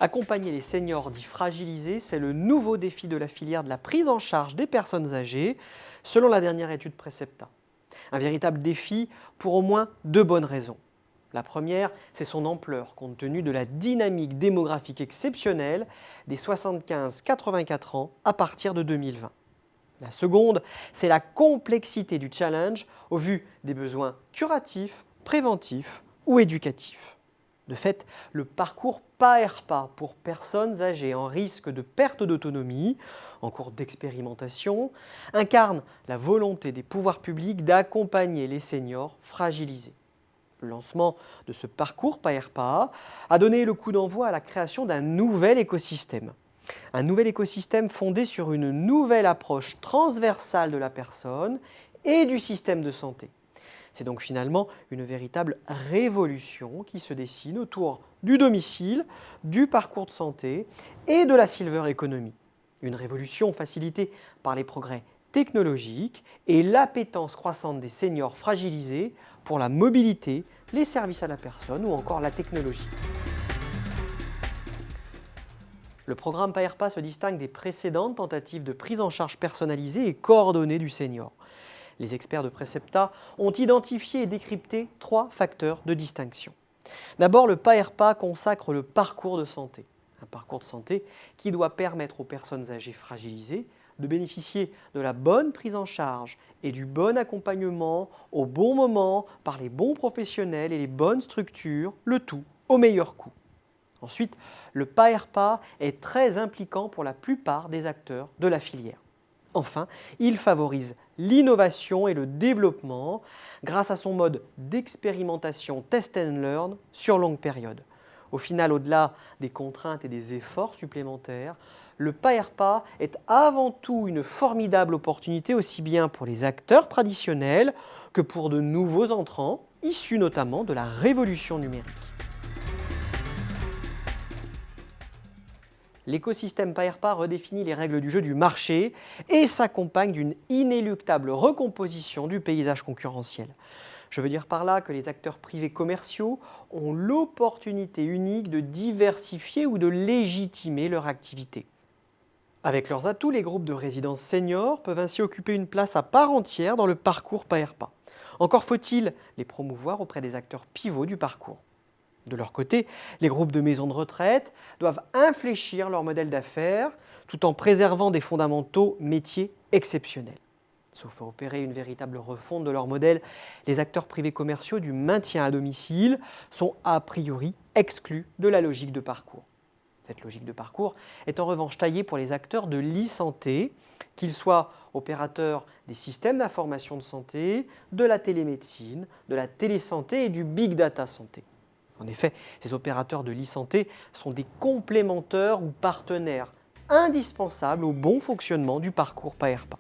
Accompagner les seniors dits fragilisés, c'est le nouveau défi de la filière de la prise en charge des personnes âgées, selon la dernière étude Precepta. Un véritable défi pour au moins deux bonnes raisons. La première, c'est son ampleur, compte tenu de la dynamique démographique exceptionnelle des 75-84 ans à partir de 2020. La seconde, c'est la complexité du challenge au vu des besoins curatifs, préventifs ou éducatifs. De fait, le parcours PAERPA pour personnes âgées en risque de perte d'autonomie, en cours d'expérimentation, incarne la volonté des pouvoirs publics d'accompagner les seniors fragilisés. Le lancement de ce parcours PAERPA a donné le coup d'envoi à la création d'un nouvel écosystème. Un nouvel écosystème fondé sur une nouvelle approche transversale de la personne et du système de santé. C'est donc finalement une véritable révolution qui se dessine autour du domicile, du parcours de santé et de la silver economy. Une révolution facilitée par les progrès technologiques et l'appétence croissante des seniors fragilisés pour la mobilité, les services à la personne ou encore la technologie. Le programme PAERPA se distingue des précédentes tentatives de prise en charge personnalisée et coordonnée du senior. Les experts de Precepta ont identifié et décrypté trois facteurs de distinction. D'abord, le PAERPA consacre le parcours de santé. Un parcours de santé qui doit permettre aux personnes âgées fragilisées de bénéficier de la bonne prise en charge et du bon accompagnement au bon moment par les bons professionnels et les bonnes structures, le tout au meilleur coût. Ensuite, le PAERPA est très impliquant pour la plupart des acteurs de la filière. Enfin, il favorise l'innovation et le développement grâce à son mode d'expérimentation test and learn sur longue période. Au final, au-delà des contraintes et des efforts supplémentaires, le PAERPA est avant tout une formidable opportunité aussi bien pour les acteurs traditionnels que pour de nouveaux entrants, issus notamment de la révolution numérique. L'écosystème PAERPA redéfinit les règles du jeu du marché et s'accompagne d'une inéluctable recomposition du paysage concurrentiel. Je veux dire par là que les acteurs privés commerciaux ont l'opportunité unique de diversifier ou de légitimer leur activité. Avec leurs atouts, les groupes de résidence seniors peuvent ainsi occuper une place à part entière dans le parcours PAERPA. Encore faut-il les promouvoir auprès des acteurs pivots du parcours. De leur côté, les groupes de maisons de retraite doivent infléchir leur modèle d'affaires tout en préservant des fondamentaux métiers exceptionnels. Sauf à opérer une véritable refonte de leur modèle, les acteurs privés commerciaux du maintien à domicile sont a priori exclus de la logique de parcours. Cette logique de parcours est en revanche taillée pour les acteurs de l'e-santé, qu'ils soient opérateurs des systèmes d'information de santé, de la télémédecine, de la télésanté et du big data santé. En effet, ces opérateurs de l'e-santé sont des complémentaires ou partenaires indispensables au bon fonctionnement du parcours PAERPA.